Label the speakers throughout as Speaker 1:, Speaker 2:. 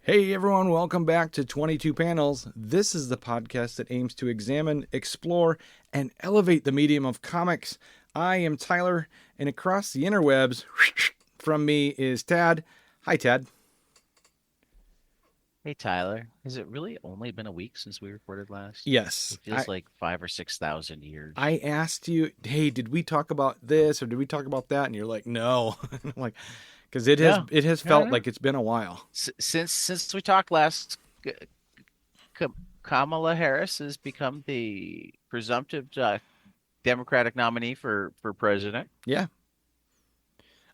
Speaker 1: Hey everyone, welcome back to 22 Panels. This is the podcast that aims to examine, explore, and elevate the medium of comics. I am Tyler, and across the interwebs from me is Tad. Hi, Tad.
Speaker 2: Hey Tyler, has it really only been a week since we recorded last?
Speaker 1: Yes,
Speaker 2: It feels like 5 or 6 thousand years.
Speaker 1: I asked you, hey, did we talk about this or did we talk about that? And you're like, no. I'm like, because it has
Speaker 2: No,
Speaker 1: it has
Speaker 2: no,
Speaker 1: felt
Speaker 2: no.
Speaker 1: like it's been a while.
Speaker 2: Since we talked last, K Kamala Harris has become the presumptive Democratic nominee for president.
Speaker 1: Yeah,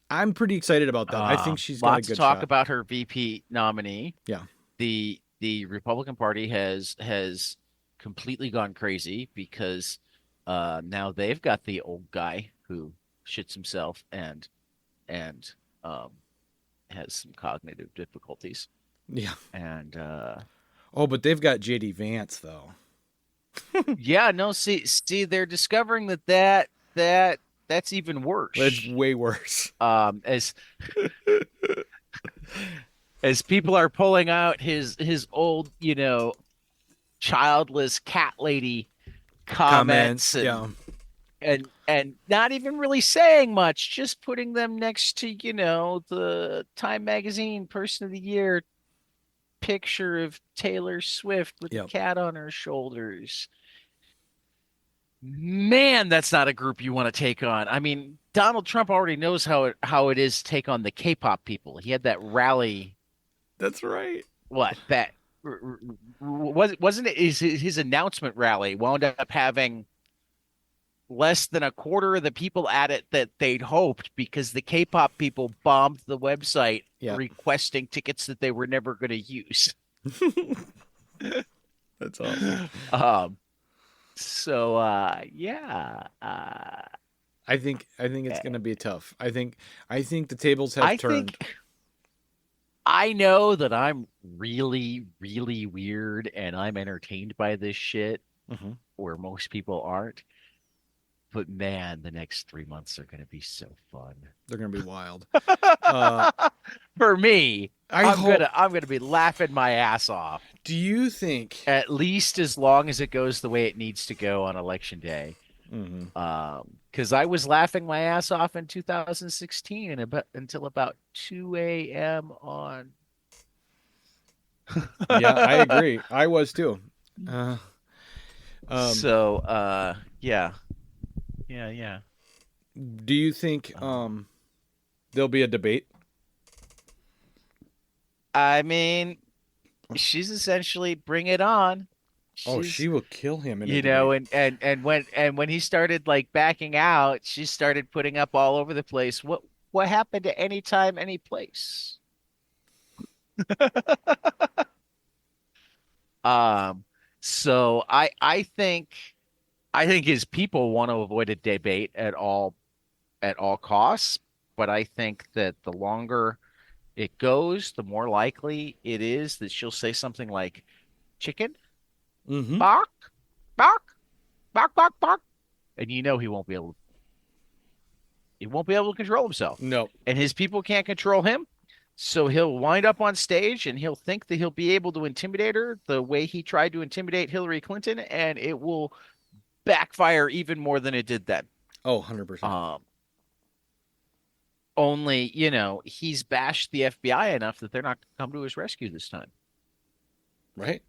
Speaker 1: I'm pretty excited about that. I think she's got a
Speaker 2: Lots of
Speaker 1: good
Speaker 2: talk
Speaker 1: shot.
Speaker 2: about her VP nominee.
Speaker 1: Yeah,
Speaker 2: The Republican Party has completely gone crazy because now they've got the old guy who shits himself and um, has some cognitive difficulties.
Speaker 1: yeah.
Speaker 2: And
Speaker 1: Oh, but they've got JD Vance though.
Speaker 2: yeah, no, see, they're discovering that's even
Speaker 1: That's
Speaker 2: worse.
Speaker 1: way worse.
Speaker 2: Um, as as people are pulling out his old, childless cat lady comments
Speaker 1: Comments.
Speaker 2: and
Speaker 1: Yeah.
Speaker 2: and not even really saying much, just putting them next to, the Time Magazine Person of the Year picture of Taylor Swift with a
Speaker 1: Yep.
Speaker 2: cat on her shoulders. Man, that's not a group you want to take on. I mean, Donald Trump already knows how it is to take on the K-pop people. He had that rally.
Speaker 1: That's right.
Speaker 2: What that wasn't it? His announcement rally wound up having less than a quarter of the people at it that they'd hoped because the K-pop people bombed the website
Speaker 1: Yep.
Speaker 2: requesting tickets that they were never going to use.
Speaker 1: That's awesome.
Speaker 2: Um, so yeah,
Speaker 1: I think it's gonna be tough. I think the tables have
Speaker 2: I
Speaker 1: turned.
Speaker 2: think I know that I'm really, really weird and I'm entertained by this shit
Speaker 1: Hmm.
Speaker 2: where most people aren't. But man, the next 3 months are going to be so fun.
Speaker 1: They're gonna be wild. Uh,
Speaker 2: For me,
Speaker 1: I
Speaker 2: I'm
Speaker 1: hope.
Speaker 2: gonna I'm gonna be laughing my ass off
Speaker 1: Do you think?
Speaker 2: at least as long as it goes the way it needs to go on election day.
Speaker 1: Hmm.
Speaker 2: Because I was laughing my ass off in 2016 and about until about 2 a.m. on.
Speaker 1: Yeah, I agree. I was too. Uh, um,
Speaker 2: So, yeah, yeah, yeah.
Speaker 1: do you think
Speaker 2: Um,
Speaker 1: there'll be a debate?
Speaker 2: I mean, she's essentially bring it on.
Speaker 1: Oh,
Speaker 2: She's
Speaker 1: she will kill him in a
Speaker 2: you know,
Speaker 1: debate.
Speaker 2: and when he started like backing out, she started putting up all over the place. What happened to any time, any place? Um, so I think his people want to avoid a debate at all costs, but I think that the longer it goes, the more likely it is that she'll say something like chicken,
Speaker 1: Hmm.
Speaker 2: bark, bark, bark, bark, bark, and he won't be able to control himself.
Speaker 1: No.
Speaker 2: And his people can't control him. So he'll wind up on stage and he'll think that he'll be able to intimidate her the way he tried to intimidate Hillary Clinton, and it will backfire even more than it did then.
Speaker 1: Oh, 100%.
Speaker 2: Um, Only, he's bashed the FBI enough that they're not going to come to his rescue this time.
Speaker 1: Right?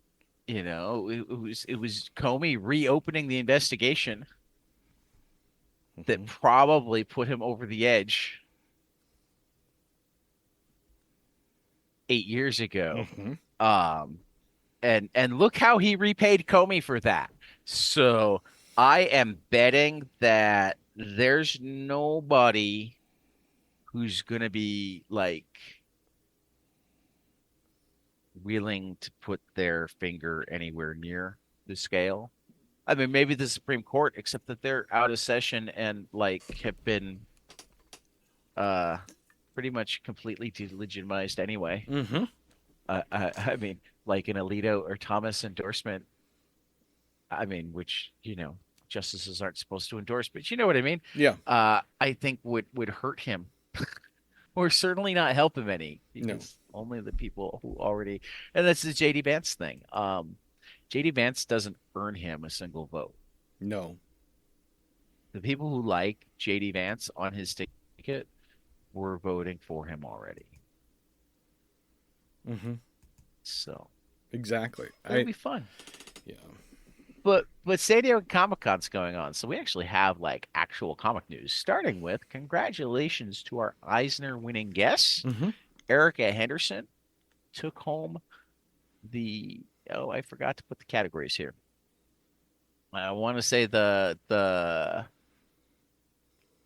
Speaker 2: It was Comey reopening the investigation that
Speaker 1: Hmm.
Speaker 2: probably put him over the edge 8 years ago.
Speaker 1: Hmm.
Speaker 2: Um, and look how he repaid Comey for that. So I am betting that there's nobody who's gonna be like willing to put their finger anywhere near the scale. I mean, maybe the Supreme Court, except that they're out of session and like have been uh pretty much completely delegitimized anyway.
Speaker 1: Hmm.
Speaker 2: I mean, like an Alito or Thomas endorsement. I mean, which justices aren't supposed to endorse, but you know what I mean.
Speaker 1: Yeah.
Speaker 2: I think would hurt him We're certainly not helping any
Speaker 1: No,
Speaker 2: because only the people who already, and that's the JD Vance thing. JD Vance doesn't earn him a single vote.
Speaker 1: no.
Speaker 2: The people who like JD Vance on his ticket were voting for him already.
Speaker 1: Mm-hmm.
Speaker 2: So
Speaker 1: Exactly.
Speaker 2: it'll be fun.
Speaker 1: Yeah.
Speaker 2: But San Diego Comic Con's going on, so we actually have like actual comic news. Starting with congratulations to our Eisner winning guest,
Speaker 1: Mm-hmm.
Speaker 2: Erica Henderson, took home the I forgot to put the categories here. I want to say the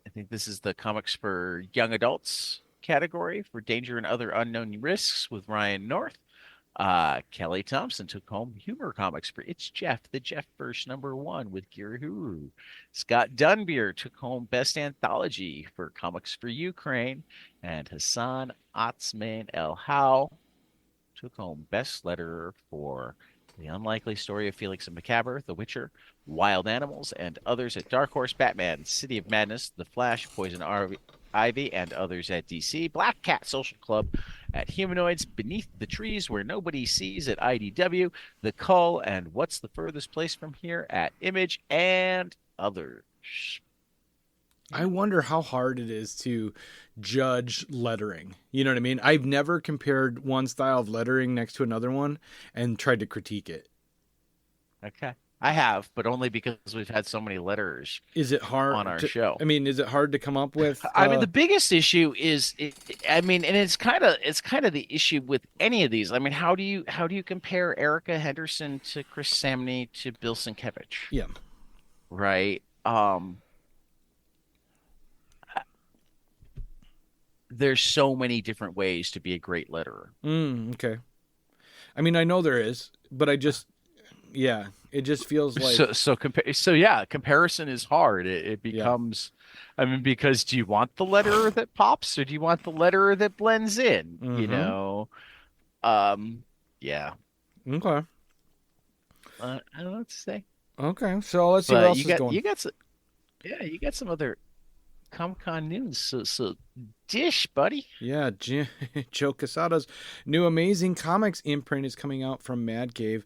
Speaker 2: I think this is the comics for young adults category for Danger and Other Unknown Risks with Ryan North. Kelly Thompson took home humor comics for It's Jeff, the Jeff Verse #1 with Girahuru. Scott Dunbier took home best anthology for Comics for Ukraine, and Hassan Atzmain El How took home best letterer for The Unlikely Story of Felix and Macabre, The Witcher, Wild Animals, and others at Dark Horse, Batman, City of Madness, The Flash, Ivy, and others at DC, Black Cat Social Club at Humanoids, Beneath the Trees Where Nobody Sees at IDW, The Cull, and What's the Furthest Place from Here at Image, and others.
Speaker 1: I wonder how hard it is to judge lettering. You know what I mean? I've never compared one style of lettering next to another one and tried to critique it.
Speaker 2: Okay. I have, but only because we've had so many letters
Speaker 1: Is it hard
Speaker 2: on our
Speaker 1: to,
Speaker 2: show.
Speaker 1: I mean, is it hard to come up with
Speaker 2: I mean, the biggest issue is, I mean, and it's kind of the issue with any of these. I mean, how do you compare Erica Henderson to Chris Samney to Bill Sienkiewicz,
Speaker 1: yeah.
Speaker 2: right? There's so many different ways to be a great letterer.
Speaker 1: Okay. I mean, I know there is, but yeah, it just feels like
Speaker 2: So yeah, comparison is hard. It
Speaker 1: yeah.
Speaker 2: becomes, I mean, because do you want the letterer that pops or do you want the letterer that blends in?
Speaker 1: Mm-hmm.
Speaker 2: Um, yeah.
Speaker 1: Okay.
Speaker 2: I don't know what to say.
Speaker 1: Okay. So let's see what
Speaker 2: But
Speaker 1: else is going.
Speaker 2: you got some other Comic Con news. So dish, buddy.
Speaker 1: Yeah, Joe Quesada's new Amazing Comics imprint is coming out from Mad Cave.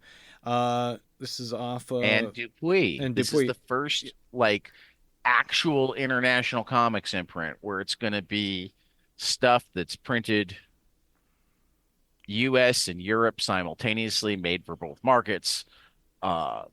Speaker 1: This is off
Speaker 2: And Dupuis.
Speaker 1: and
Speaker 2: This is
Speaker 1: Dupuis.
Speaker 2: the first like actual international comics imprint where it's going to be stuff that's printed US and Europe simultaneously, made for both markets. Uh,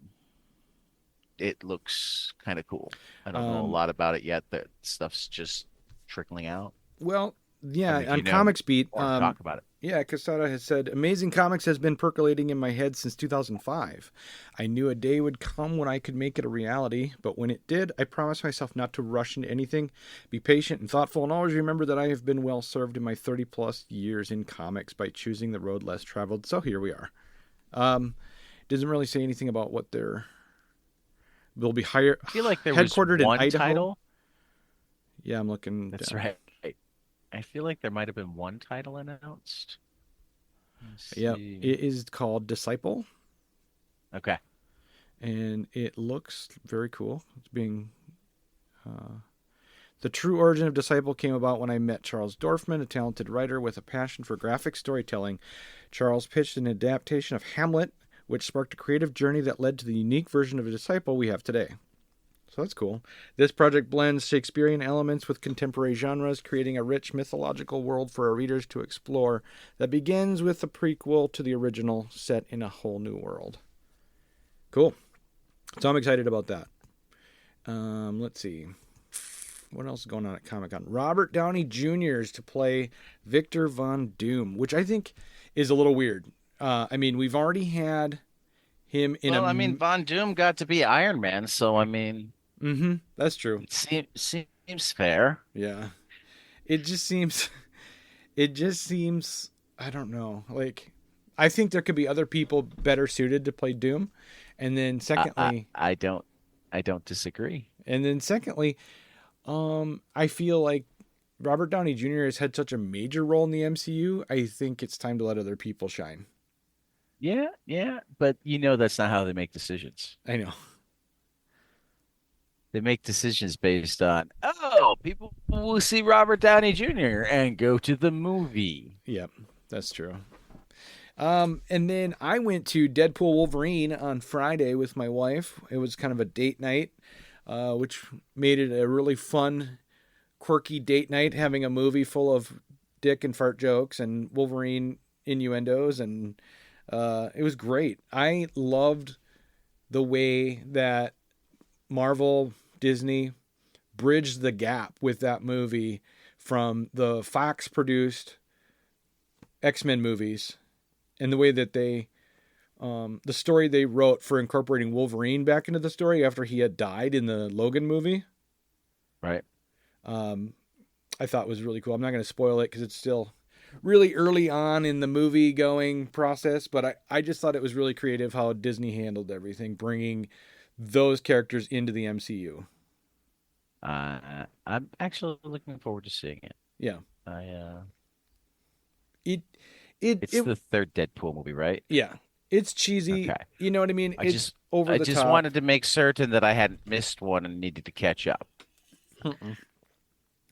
Speaker 2: it looks kind of cool. I don't know a
Speaker 1: Um,
Speaker 2: lot about it yet. That stuff's just trickling out.
Speaker 1: well,
Speaker 2: Tell
Speaker 1: yeah,
Speaker 2: me if
Speaker 1: on
Speaker 2: you know
Speaker 1: Comics Beat,
Speaker 2: or talk about it.
Speaker 1: yeah, Quesada has said, Amazing Comics has been percolating in my head since 2005. I knew a day would come when I could make it a reality, but when it did, I promised myself not to rush into anything, be patient and thoughtful, and always remember that I have been well served in my 30 plus years in comics by choosing the road less traveled. So here we are. Doesn't really say anything about what they'll be
Speaker 2: I feel like there was
Speaker 1: headquartered in
Speaker 2: one
Speaker 1: Idaho.
Speaker 2: title.
Speaker 1: Yeah, I'm looking
Speaker 2: That's
Speaker 1: down.
Speaker 2: right. I feel like there might have been one title announced. Let's
Speaker 1: Yeah,
Speaker 2: see.
Speaker 1: it is called Disciple,
Speaker 2: Okay.
Speaker 1: and it looks very cool. It's being the true origin of Disciple came about when I met Charles Dorfman, a talented writer with a passion for graphic storytelling. Charles pitched an adaptation of Hamlet, which sparked a creative journey that led to the unique version of a Disciple we have today. So that's cool. This project blends Shakespearean elements with contemporary genres, creating a rich mythological world for our readers to explore that begins with a prequel to the original set in a whole new world. Cool. So I'm excited about that. Let's see. What else is going on at Comic-Con? Robert Downey Jr. is to play Victor Von Doom, which I think is a little weird. I mean, we've already had him in
Speaker 2: Well, I mean, Von Doom got to be Iron Man, so I mean,
Speaker 1: Mm-hmm. That's true.
Speaker 2: it seems fair.
Speaker 1: Yeah. It just seems. It just seems. I don't know. Like, I think there could be other people better suited to play Doom, and then secondly,
Speaker 2: I don't disagree.
Speaker 1: I feel like Robert Downey Jr. has had such a major role in the MCU. I think it's time to let other people shine.
Speaker 2: Yeah, but you know that's not how they make decisions.
Speaker 1: I know.
Speaker 2: They make decisions based on, oh, people will see Robert Downey Jr. and go to the movie.
Speaker 1: Yep, that's true. And then I went to Deadpool Wolverine on Friday with my wife. It was kind of a date night, which made it a really fun, quirky date night, having a movie full of dick and fart jokes and Wolverine innuendos. And it was great. I loved the way that Marvel, Disney bridged the gap with that movie from the Fox produced X-Men movies and the way that they the story they wrote for incorporating Wolverine back into the story after he had died in the Logan movie.
Speaker 2: Right.
Speaker 1: I thought was really cool. I'm not going to spoil it because it's still really early on in the movie going process, but I just thought it was really creative how Disney handled everything, bringing those characters into the MCU.
Speaker 2: I'm actually looking forward to seeing it.
Speaker 1: Yeah.
Speaker 2: I
Speaker 1: It
Speaker 2: It's the third Deadpool movie, right?
Speaker 1: yeah. It's cheesy.
Speaker 2: Okay.
Speaker 1: You know what I mean?
Speaker 2: I
Speaker 1: It's
Speaker 2: just
Speaker 1: over
Speaker 2: I
Speaker 1: the
Speaker 2: just
Speaker 1: top.
Speaker 2: wanted to make certain that I hadn't missed one and needed to catch up.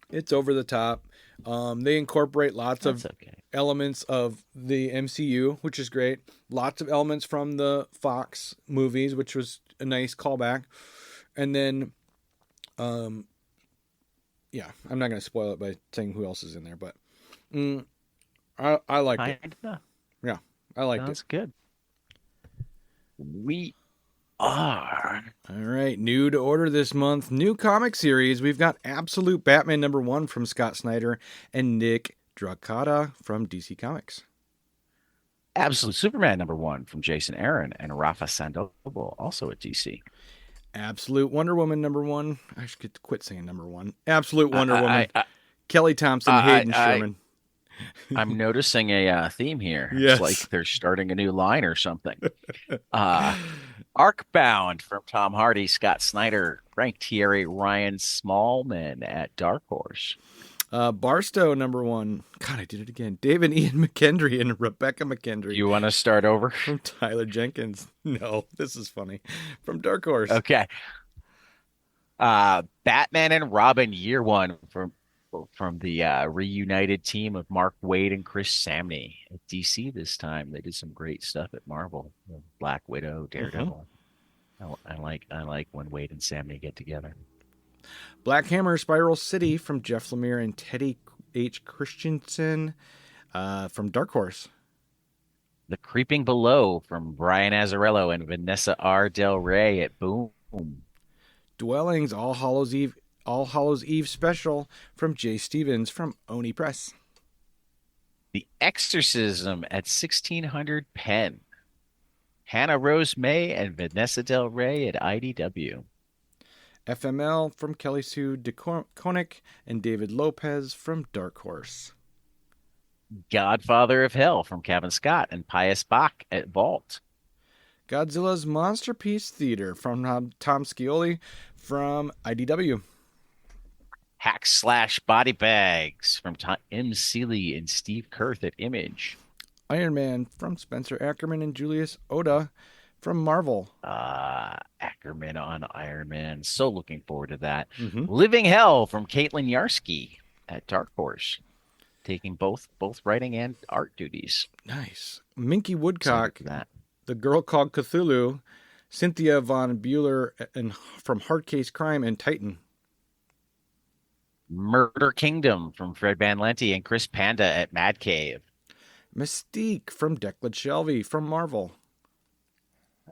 Speaker 1: It's over the top. They incorporate lots
Speaker 2: That's
Speaker 1: of
Speaker 2: okay.
Speaker 1: elements of the MCU, which is great. Lots of elements from the Fox movies, which was a nice callback. And then, yeah, I'm not going to spoil it by saying who else is in there, but I liked it.
Speaker 2: Kinda.
Speaker 1: Yeah, I liked it.
Speaker 2: That's good. We are.
Speaker 1: All right, new to order this month, new comic series. We've got Absolute Batman #1 from Scott Snyder and Nick Dracata from DC Comics.
Speaker 2: Absolute Superman #1 from Jason Aaron and Rafa Sandoval, also at DC.
Speaker 1: Absolute Wonder Woman #1. I should quit saying #1. Absolute Wonder
Speaker 2: I,
Speaker 1: Woman.
Speaker 2: I,
Speaker 1: Kelly Thompson,
Speaker 2: I,
Speaker 1: Hayden
Speaker 2: I,
Speaker 1: Sherman.
Speaker 2: I'm noticing a theme here.
Speaker 1: Yes.
Speaker 2: It's like they're starting a new line or something. Arcbound from Tom Hardy, Scott Snyder, Frank Thierry, Ryan Smallman at Dark Horse.
Speaker 1: Barstow #1. God, I did it again. David Ian McKendry and Rebecca McKendry.
Speaker 2: You want to start over?
Speaker 1: From Tyler Jenkins. No, this is funny. From Dark Horse.
Speaker 2: Okay. Batman and Robin Year One from the reunited team of Mark Waid and Chris Samney at DC this time. They did some great stuff at Marvel. Black Widow, Daredevil. I like when Waid and Samney get together.
Speaker 1: Black Hammer Spiral City from Jeff Lemire and Teddy H. Christensen from Dark Horse.
Speaker 2: The Creeping Below from Brian Azzarello and Vanessa R. Del Rey at Boom.
Speaker 1: Dwellings All Hallows Eve special from Jay Stevens from Oni Press.
Speaker 2: The Exorcism at 1600 Penn. Hannah Rose May and Vanessa Del Rey at IDW.
Speaker 1: FML from Kelly Sue DeConnick and David Lopez from Dark Horse.
Speaker 2: Godfather of Hell from Kevin Scott and Pius Bach at Vault.
Speaker 1: Godzilla's Monsterpiece Theater from Tom Scioli from IDW.
Speaker 2: Hack Slash Body Bags from M. Seeley and Steve Kurth at Image.
Speaker 1: Iron Man from Spencer Ackerman and Julius Oda from Marvel.
Speaker 2: Ackerman on Iron Man. So looking forward to that.
Speaker 1: Mm-hmm.
Speaker 2: Living Hell from Caitlin Yarsky at Dark Horse. Taking both writing and art duties.
Speaker 1: Nice. Minky Woodcock,
Speaker 2: that.
Speaker 1: The Girl Called Cthulhu, Cynthia Von Bueller and from Hardcase Crime and Titan.
Speaker 2: Murder Kingdom from Fred Van Lente and Chris Panda at Mad Cave.
Speaker 1: Mystique from Declan Shelby from Marvel.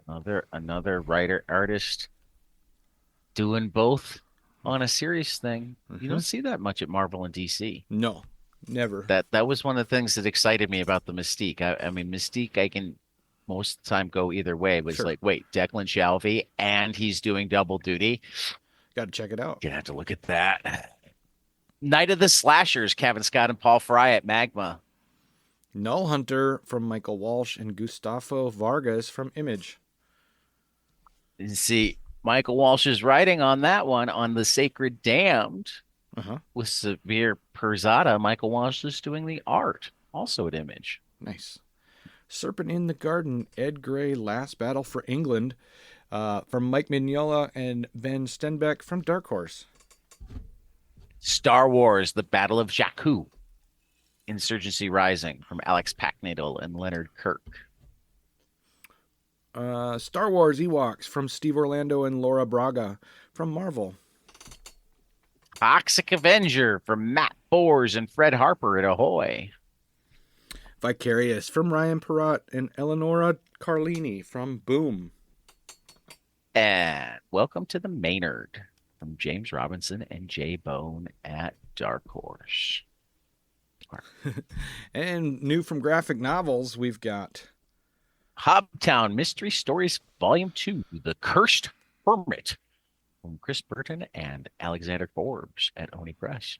Speaker 2: Another writer artist doing both on a serious thing.
Speaker 1: Mm-hmm.
Speaker 2: You don't see that much at Marvel and DC.
Speaker 1: No, never.
Speaker 2: That was one of the things that excited me about the Mystique. I mean, Mystique, I can most of the time go either way. But
Speaker 1: Sure.
Speaker 2: It's like, wait, Declan Shalvey and he's doing double duty.
Speaker 1: Got to check it out.
Speaker 2: Gonna have to look at that. Night of the Slashers, Kevin Scott and Paul Fry at Magma.
Speaker 1: Null Hunter from Michael Walsh and Gustavo Vargas from Image.
Speaker 2: You see, Michael Walsh's writing on that one on The Sacred Damned with Severe Perzada. Michael Walsh is doing the art, also at Image.
Speaker 1: Nice. Serpent in the Garden, Ed Gray, Last Battle for England. from Mike Mignola and Ben Stenbeck from Dark Horse.
Speaker 2: Star Wars: The Battle of Jakku, Insurgency Rising from Alex Packnadle and Leonard Kirk.
Speaker 1: Star Wars Ewoks from Steve Orlando and Laura Braga from Marvel.
Speaker 2: Toxic Avenger from Matt Bors and Fred Harper at Ahoy.
Speaker 1: Vicarious from Ryan Perrott and Eleonora Carlini from Boom.
Speaker 2: And Welcome to the Maynard from James Robinson and Jay Bone at Dark Horse.
Speaker 1: And new from graphic novels, we've got
Speaker 2: Hobtown Mystery Stories Volume 2, The Cursed Hermit from Chris Burton and Alexander Forbes at Oni Press.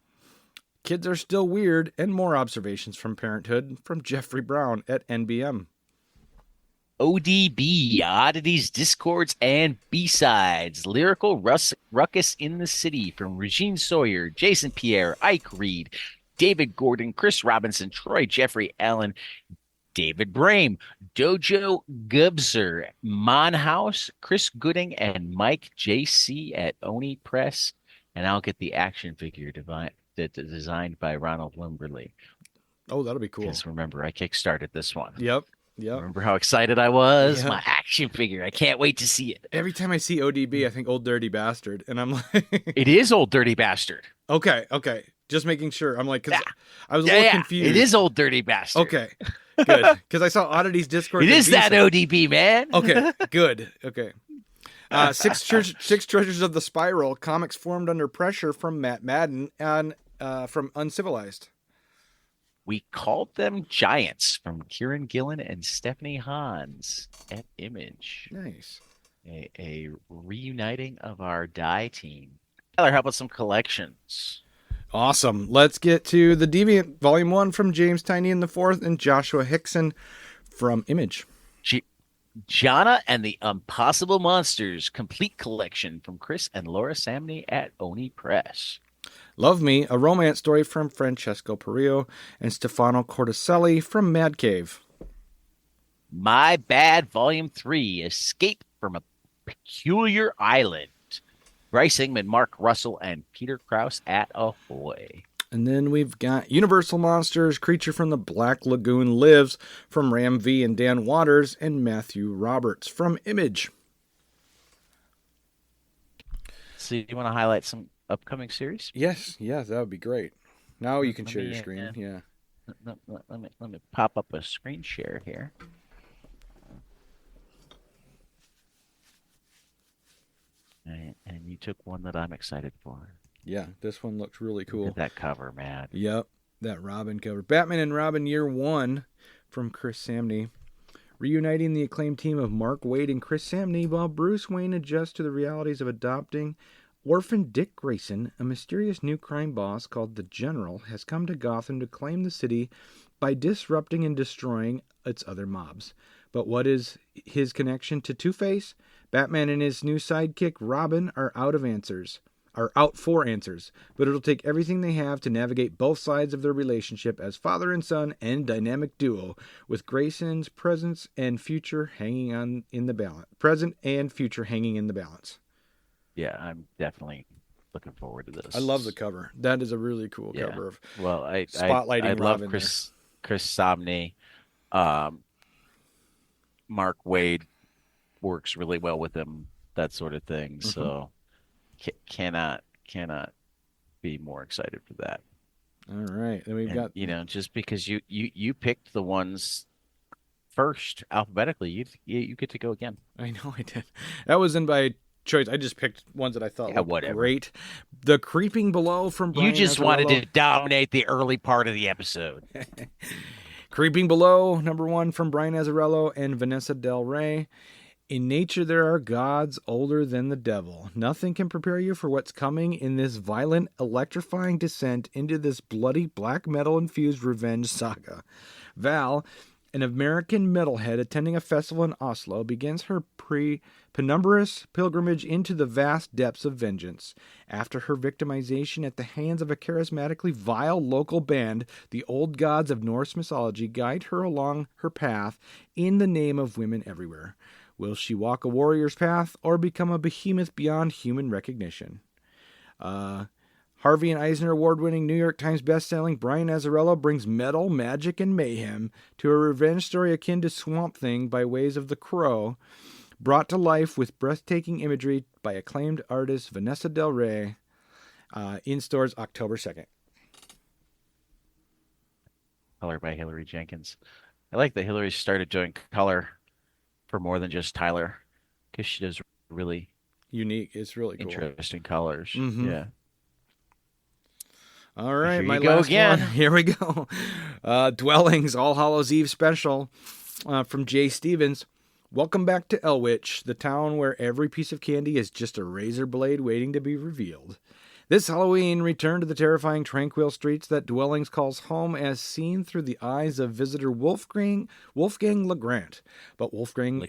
Speaker 1: Kids Are Still Weird and More Observations from Parenthood from Jeffrey Brown at NBM.
Speaker 2: ODB, Oddities, Discords, and B-Sides. Lyrical Ruckus in the City from Regine Sawyer, Jason Pierre, Ike Reed, David Gordon, Chris Robinson, Troy Jeffrey Allen, David Brame, Dojo Gubser, Monhouse, Chris Gooding, and Mike JC at Oni Press. And I'll get the action figure designed by Ronald Limberly.
Speaker 1: Oh, that'll be cool.
Speaker 2: Because remember, I kickstarted this one.
Speaker 1: Yep.
Speaker 2: Remember how excited I was? Yep. My action figure. I can't wait to see it.
Speaker 1: Every time I see ODB, I think Old Dirty Bastard. And I'm like...
Speaker 2: It is Old Dirty Bastard.
Speaker 1: Okay. Just making sure. I'm like... Cause I was a little confused.
Speaker 2: It is Old Dirty Bastard.
Speaker 1: Okay. Good. Because I saw Oddities, Discord.
Speaker 2: It is that ODB, man.
Speaker 1: Okay. Good. Okay. Six Treasures of the Spiral, comics formed under pressure from Matt Madden and from Uncivilized.
Speaker 2: We Called Them Giants from Kieran Gillen and Stephanie Hans at Image.
Speaker 1: Nice.
Speaker 2: A reuniting of our die team. Tyler, how about some collections?
Speaker 1: Awesome. Let's get to The Deviant, Volume 1 from James Tynion IV and Joshua Hickson from Image.
Speaker 2: Jana and the Impossible Monsters, complete collection from Chris and Laura Samney at Oni Press.
Speaker 1: Love Me, a romance story from Francesco Perillo and Stefano Corticelli from Mad Cave.
Speaker 2: My Bad, Volume 3, Escape from a Peculiar Island. Bryce Ingman, Mark Russell, and Peter Krause at Ahoy.
Speaker 1: And then we've got Universal Monsters, Creature from the Black Lagoon Lives from Ram V and Dan Waters and Matthew Roberts from Image.
Speaker 2: So you want to highlight some upcoming series?
Speaker 1: Yes, that would be great. Now you can share your screen. Yeah.
Speaker 2: Let me pop up a screen share here. And you took one that I'm excited for.
Speaker 1: Yeah, this one looks really cool.
Speaker 2: Look at that cover, man.
Speaker 1: Yep, that Robin cover. Batman and Robin Year 1 from Chris Samney. Reuniting the acclaimed team of Mark Waid and Chris Samney while Bruce Wayne adjusts to the realities of adopting orphan Dick Grayson, a mysterious new crime boss called the General, has come to Gotham to claim the city by disrupting and destroying its other mobs. But what is his connection to Two-Face? Batman and his new sidekick Robin are out for answers, but it'll take everything they have to navigate both sides of their relationship as father and son and dynamic duo, with Grayson's present and future hanging in the balance.
Speaker 2: Yeah, I'm definitely looking forward to this.
Speaker 1: I love the cover. That is a really cool cover of spotlighting
Speaker 2: I love
Speaker 1: Robin.
Speaker 2: Chris Samney. Mark Waid works really well with him, that sort of thing. Mm-hmm. So cannot be more excited for that.
Speaker 1: All right. Then we've got,
Speaker 2: just because you picked the ones first alphabetically, you get to go again.
Speaker 1: I know I did. That was in by choice. I just picked ones that I thought were great. The Creeping Below from Brian
Speaker 2: You just
Speaker 1: Azzarello.
Speaker 2: Wanted to dominate the early part of the episode.
Speaker 1: Creeping Below, number 1 from Brian Azzarello and Vanessa Del Rey. In nature, there are gods older than the devil. Nothing can prepare you for what's coming in this violent, electrifying descent into this bloody black metal-infused revenge saga. Val, an American metalhead attending a festival in Oslo, begins her penumbrous pilgrimage into the vast depths of vengeance. After her victimization at the hands of a charismatically vile local band, the old gods of Norse mythology guide her along her path in the name of women everywhere. Will she walk a warrior's path or become a behemoth beyond human recognition? Harvey and Eisner Award-winning New York Times bestselling Brian Azzarello brings metal, magic, and mayhem to a revenge story akin to Swamp Thing by ways of The Crow, brought to life with breathtaking imagery by acclaimed artist Vanessa Del Rey. In stores October 2nd.
Speaker 2: Color by Hillary Jenkins. I like that Hillary started doing color for more than just Tyler, because she does really
Speaker 1: unique. It's really cool.
Speaker 2: Interesting colors.
Speaker 1: Mm-hmm.
Speaker 2: Yeah.
Speaker 1: All right,
Speaker 2: Here
Speaker 1: my
Speaker 2: you go
Speaker 1: last
Speaker 2: again.
Speaker 1: one. Here we go. Dwellings All Hallows Eve special from Jay Stevens. Welcome back to Elwich, the town where every piece of candy is just a razor blade waiting to be revealed. This Halloween, return to the terrifying, tranquil streets that Dwellings calls home as seen through the eyes of visitor Wolfgang Legrand. But Wolfgang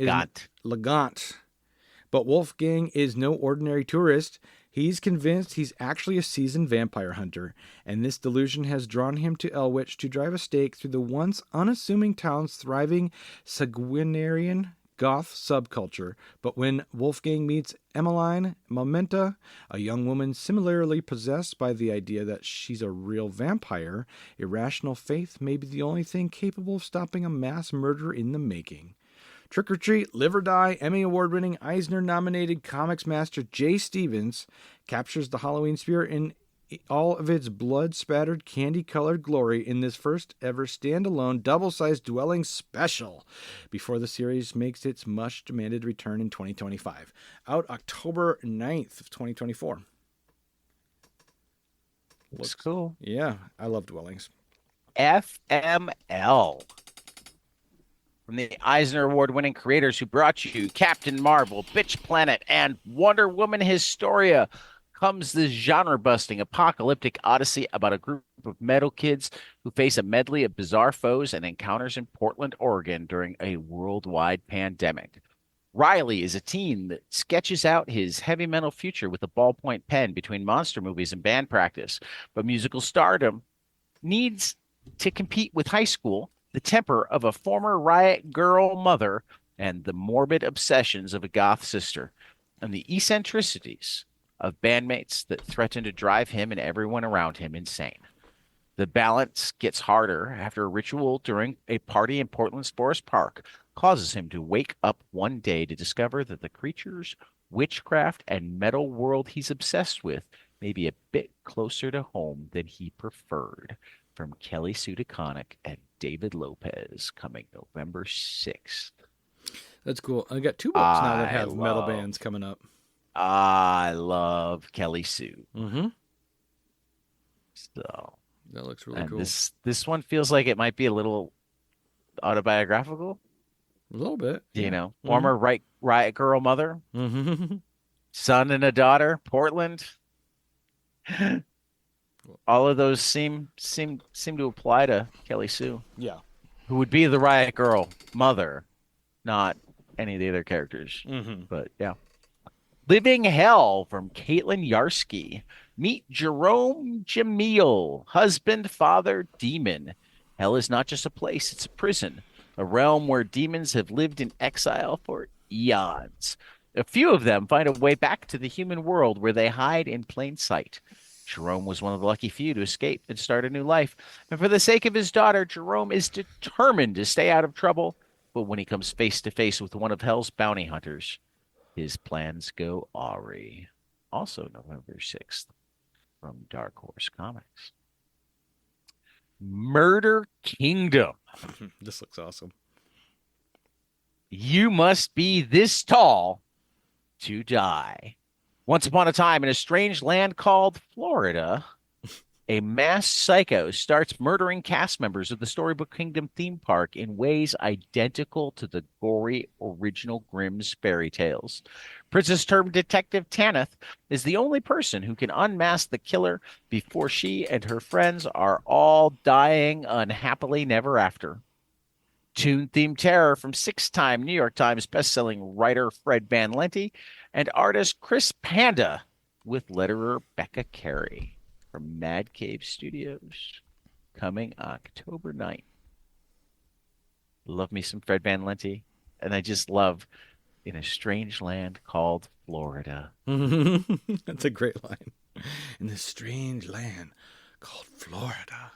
Speaker 1: But Wolfgang is no ordinary tourist. He's convinced he's actually a seasoned vampire hunter, and this delusion has drawn him to Elwich to drive a stake through the once unassuming town's thriving sanguinarian goth subculture. But when Wolfgang meets Emmeline Momenta, a young woman similarly possessed by the idea that she's a real vampire, irrational faith may be the only thing capable of stopping a mass murder in the making. Trick or Treat, Live or Die, Emmy Award-winning, Eisner-nominated comics master Jay Stevens captures the Halloween spirit in all of its blood-spattered, candy-colored glory in this first-ever standalone double-sized Dwelling special before the series makes its much-demanded return in 2025. Out October 9th of 2024.
Speaker 2: Looks cool.
Speaker 1: Yeah, I love Dwellings.
Speaker 2: FML. From the Eisner Award-winning creators who brought you Captain Marvel, Bitch Planet, and Wonder Woman Historia, comes this genre-busting apocalyptic odyssey about a group of metal kids who face a medley of bizarre foes and encounters in Portland, Oregon during a worldwide pandemic. Riley is a teen that sketches out his heavy metal future with a ballpoint pen between monster movies and band practice, but musical stardom needs to compete with high school, the temper of a former riot girl mother, and the morbid obsessions of a goth sister, and the eccentricities of bandmates that threaten to drive him and everyone around him insane. The balance gets harder after a ritual during a party in Portland's Forest Park causes him to wake up one day to discover that the creatures, witchcraft, and metal world he's obsessed with may be a bit closer to home than he preferred. From Kelly Sue DeConnick and David Lopez, coming November 6th.
Speaker 1: That's cool. I got two books now that have metal bands coming up.
Speaker 2: I love Kelly Sue.
Speaker 1: Mm-hmm.
Speaker 2: So
Speaker 1: that looks really cool.
Speaker 2: This one feels like it might be a little autobiographical.
Speaker 1: A little bit.
Speaker 2: You know, former riot girl mother, son and a daughter, Portland. All of those seem to apply to Kelly Sue.
Speaker 1: Yeah.
Speaker 2: Who would be the riot girl mother, not any of the other characters.
Speaker 1: Mm-hmm.
Speaker 2: But yeah. Living Hell from Caitlin Yarsky. Meet Jerome Jamil, husband, father, demon. Hell is not just a place, it's a prison, a realm where demons have lived in exile for eons. A few of them find a way back to the human world where they hide in plain sight. Jerome was one of the lucky few to escape and start a new life. And for the sake of his daughter, Jerome is determined to stay out of trouble. But when he comes face to face with one of Hell's bounty hunters, his plans go awry. Also November 6th from Dark Horse Comics. Murder Kingdom.
Speaker 1: This looks awesome.
Speaker 2: You must be this tall to die. Once upon a time, in a strange land called Florida, a masked psycho starts murdering cast members of the Storybook Kingdom theme park in ways identical to the gory original Grimm's fairy tales. Princess-turned detective Tanith is the only person who can unmask the killer before she and her friends are all dying unhappily never after. Tune-themed terror from six-time New York Times bestselling writer Fred Van Lente and artist Chris Panda with letterer Becca Carey from Mad Cave Studios, coming October 9th. Love me some Fred Van Lente, and I just love, in a strange land called Florida.
Speaker 1: That's a great line. In this strange land called Florida.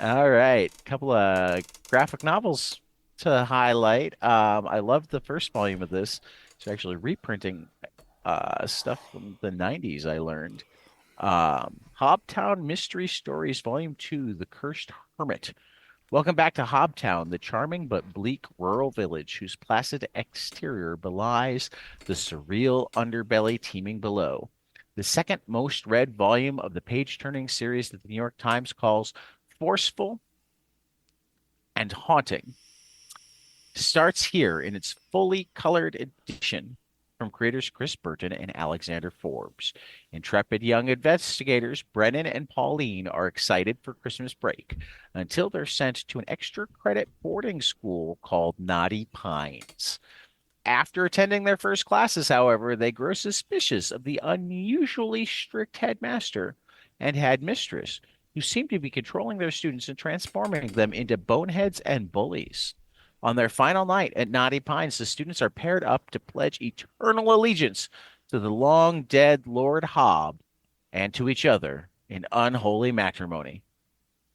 Speaker 2: All right, couple of graphic novels to highlight. I loved the first volume of this. It's actually reprinting stuff from the 90s, I learned. Hobtown Mystery Stories Volume 2, The Cursed Hermit. Welcome back to Hobtown, the charming but bleak rural village whose placid exterior belies the surreal underbelly teeming below. The second most read volume of the page-turning series that the New York Times calls forceful and haunting starts here in its fully colored edition from creators Chris Burton and Alexander Forbes. Intrepid young investigators Brennan and Pauline are excited for Christmas break until they're sent to an extra credit boarding school called Knotty Pines. After attending their first classes, however, they grow suspicious of the unusually strict headmaster and headmistress, who seem to be controlling their students and transforming them into boneheads and bullies. On their final night at Knotty Pines, the students are paired up to pledge eternal allegiance to the long dead Lord Hob and to each other in unholy matrimony.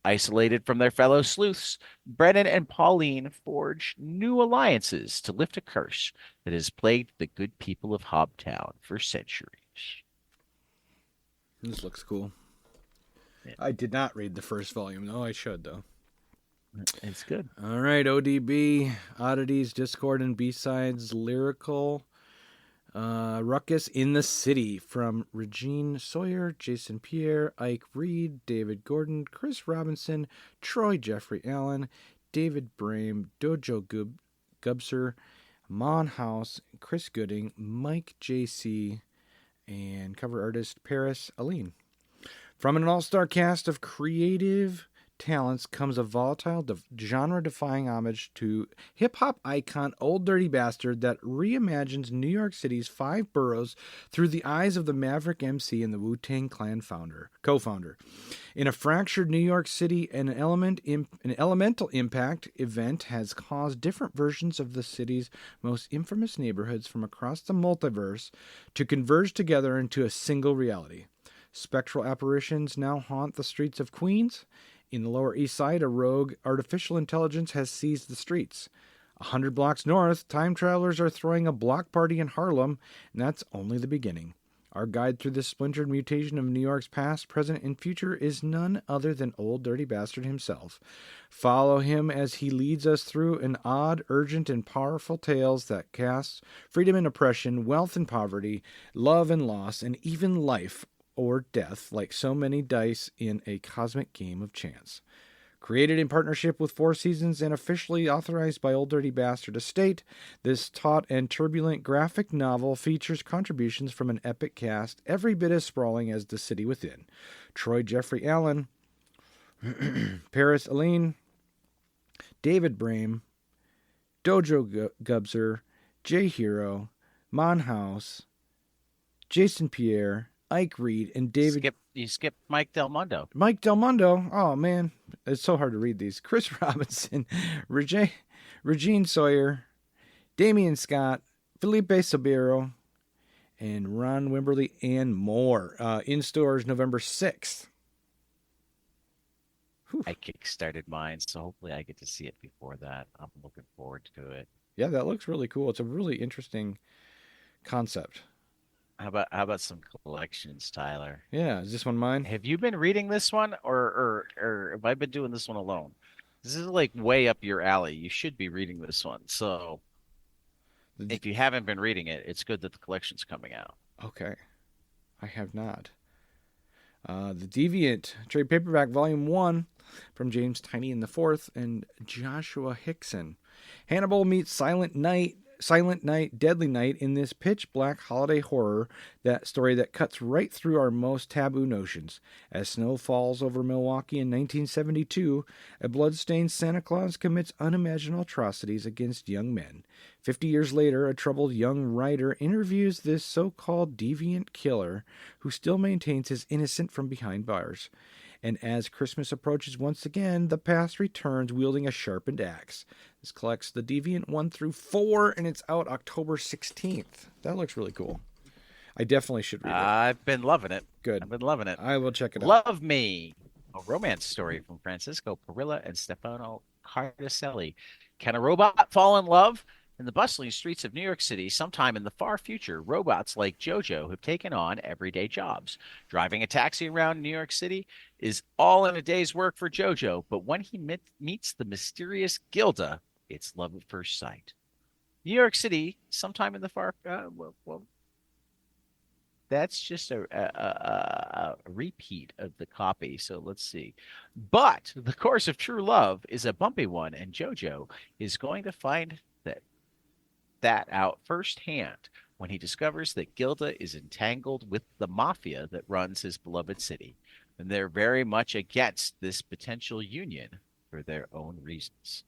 Speaker 2: Isolated from their fellow sleuths, Brennan and Pauline forge new alliances to lift a curse that has plagued the good people of Hobtown for centuries.
Speaker 1: This looks cool.
Speaker 2: Yeah.
Speaker 1: I did not read the first volume, though. I should, though.
Speaker 2: It's good.
Speaker 1: All right, ODB, Oddities, Discord, and B-Sides, Lyrical, Ruckus in the City from Regine Sawyer, Jason Pierre, Ike Reed, David Gordon, Chris Robinson, Troy Jeffrey Allen, David Brame, Dojo Gubser, Mon House, Chris Gooding, Mike JC, and cover artist Paris Aline. From an all-star cast of creative talents comes a volatile, genre-defying homage to hip-hop icon Old Dirty Bastard that reimagines New York City's 5 boroughs through the eyes of the Maverick MC and the Wu-Tang Clan co-founder. In a fractured New York City, an elemental impact event has caused different versions of the city's most infamous neighborhoods from across the multiverse to converge together into a single reality. Spectral apparitions now haunt the streets of Queens. In the Lower East Side, a rogue artificial intelligence has seized the streets. 100 blocks north, time travelers are throwing a block party in Harlem, and that's only the beginning. Our guide through this splintered mutation of New York's past, present, and future is none other than Old Dirty Bastard himself. Follow him as he leads us through an odd, urgent, and powerful tales that cast freedom and oppression, wealth and poverty, love and loss, and even life or death like so many dice in a cosmic game of chance. Created in partnership with Four Seasons and officially authorized by Old Dirty Bastard Estate, this taut and turbulent graphic novel features contributions from an epic cast every bit as sprawling as The City Within. Troy Jeffrey Allen, Paris Aline, David Brame, Dojo Gubser, Jay Hero, Mon House, Jason Pierre, Ike Reed, and David...
Speaker 2: You skipped Mike Del Mundo.
Speaker 1: Mike Del Mundo. Oh, man. It's so hard to read these. Chris Robinson, Regine Sawyer, Damian Scott, Felipe Sabiro, and Ron Wimberly, and more. In stores November 6th. Whew.
Speaker 2: I kickstarted mine, so hopefully I get to see it before that. I'm looking forward to it.
Speaker 1: Yeah, that looks really cool. It's a really interesting concept.
Speaker 2: How about some collections, Tyler?
Speaker 1: Yeah, is this one mine?
Speaker 2: Have you been reading this one, or have I been doing this one alone? This is like way up your alley. You should be reading this one. So if you haven't been reading it, it's good that the collection's coming out.
Speaker 1: Okay. I have not. The Deviant, trade paperback, volume 1, from James Tiny in the Fourth and Joshua Hickson. Hannibal meets Silent Night, Deadly Night in this pitch-black holiday horror story that cuts right through our most taboo notions. As snow falls over Milwaukee in 1972, a blood-stained Santa Claus commits unimaginable atrocities against young men. 50 years later, a troubled young writer interviews this so-called deviant killer who still maintains his innocence from behind bars. And as Christmas approaches once again, the past returns wielding a sharpened axe. This collects the Deviant 1 through 4, and it's out October 16th. That looks really cool. I definitely should read it.
Speaker 2: I've been loving it.
Speaker 1: Good.
Speaker 2: I've been loving it.
Speaker 1: I will check it out.
Speaker 2: Love Me, a romance story from Francisco Parilla and Stefano Cardicelli. Can a robot fall in love? In the bustling streets of New York City, sometime in the far future, robots like Jojo have taken on everyday jobs. Driving a taxi around New York City is all in a day's work for Jojo, but when he meets the mysterious Gilda, it's love at first sight. New York City, sometime in the far that's just a repeat of the copy. So let's see. But the course of true love is a bumpy one, and Jojo is going to find that out firsthand when he discovers that Gilda is entangled with the mafia that runs his beloved city. And they're very much against this potential union for their own reasons.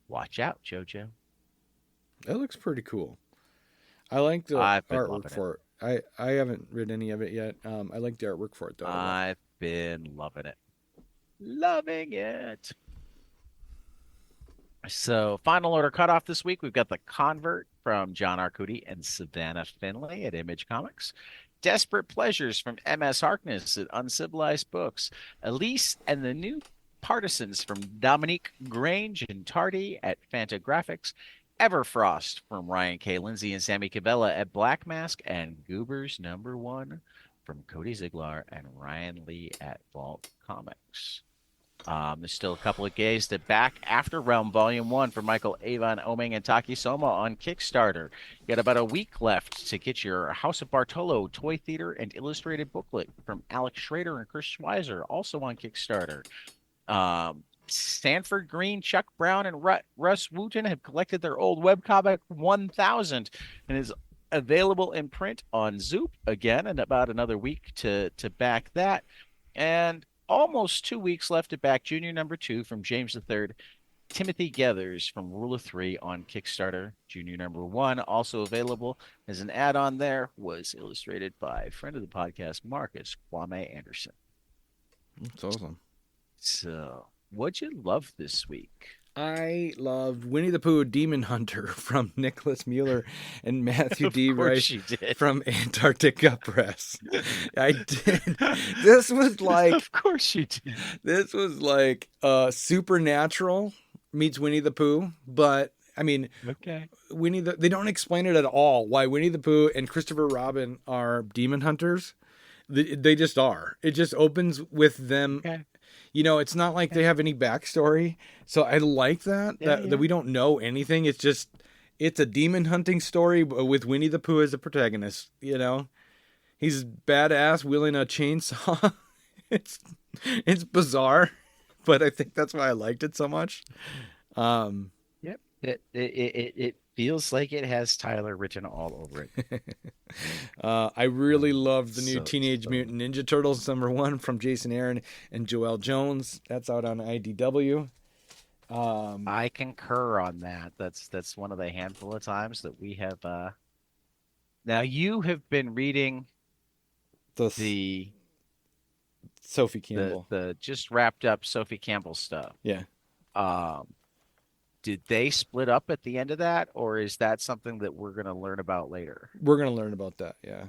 Speaker 2: Watch out, Jojo.
Speaker 1: That looks pretty cool. I like the artwork for it. I haven't read any of it yet. I like the artwork for it, though.
Speaker 2: I've been loving it. Loving it. So, final order cutoff this week. We've got The Convert from John Arcudi and Savannah Finley at Image Comics. Desperate Pleasures from M.S. Harkness at Uncivilized Books. Elise and the New Partisans from Dominique Grange and Tardy at Fantagraphics. Everfrost from Ryan K. Lindsay and Sammy Cabela at Black Mask. And Goobers #1 from Cody Ziegler and Ryan Lee at Vault Comics. There's still a couple of gays that back After Realm Volume 1 for Michael Avon Oming and Taki Soma on Kickstarter. You got about a week left to get your House of Bartolo Toy Theater and Illustrated booklet from Alex Schrader and Chris Schweizer, also on Kickstarter. Stanford Green, Chuck Brown, and Russ Wooten have collected their old webcomic 1000 and is available in print on Zoop again in about another week to back that. And almost 2 weeks left to back Junior #2 from James III. Timothy Geathers from Rule of 3 on Kickstarter. Junior #1 also available as an add-on there, was illustrated by friend of the podcast, Marcus Kwame Anderson.
Speaker 1: That's awesome.
Speaker 2: So, what'd you love this week?
Speaker 1: I loved Winnie the Pooh Demon Hunter from Nicholas Mueller and Matthew D. Rice from Antarctica Press. I did. This was like...
Speaker 2: Of course you did.
Speaker 1: This was like Supernatural meets Winnie the Pooh, but I mean,
Speaker 2: okay.
Speaker 1: They don't explain it at all why Winnie the Pooh and Christopher Robin are demon hunters. They just are. It just opens with them... Okay. You know, it's not like they have any backstory. So I like that we don't know anything. It's a demon hunting story with Winnie the Pooh as the protagonist, you know. He's badass wielding a chainsaw. It's bizarre, but I think that's why I liked it so much.
Speaker 2: Yep. It feels like it has Tyler written all over it.
Speaker 1: I really loved the new Teenage Mutant Ninja Turtles #1 from Jason Aaron and Joelle Jones. That's out on IDW.
Speaker 2: I concur on that. That's one of the handful of times that we have. Now you have been reading the
Speaker 1: Sophie Campbell,
Speaker 2: the just wrapped up Sophie Campbell stuff.
Speaker 1: Yeah.
Speaker 2: Did they split up at the end of that, or is that something that we're going to learn about later?
Speaker 1: We're going to learn about that, yeah.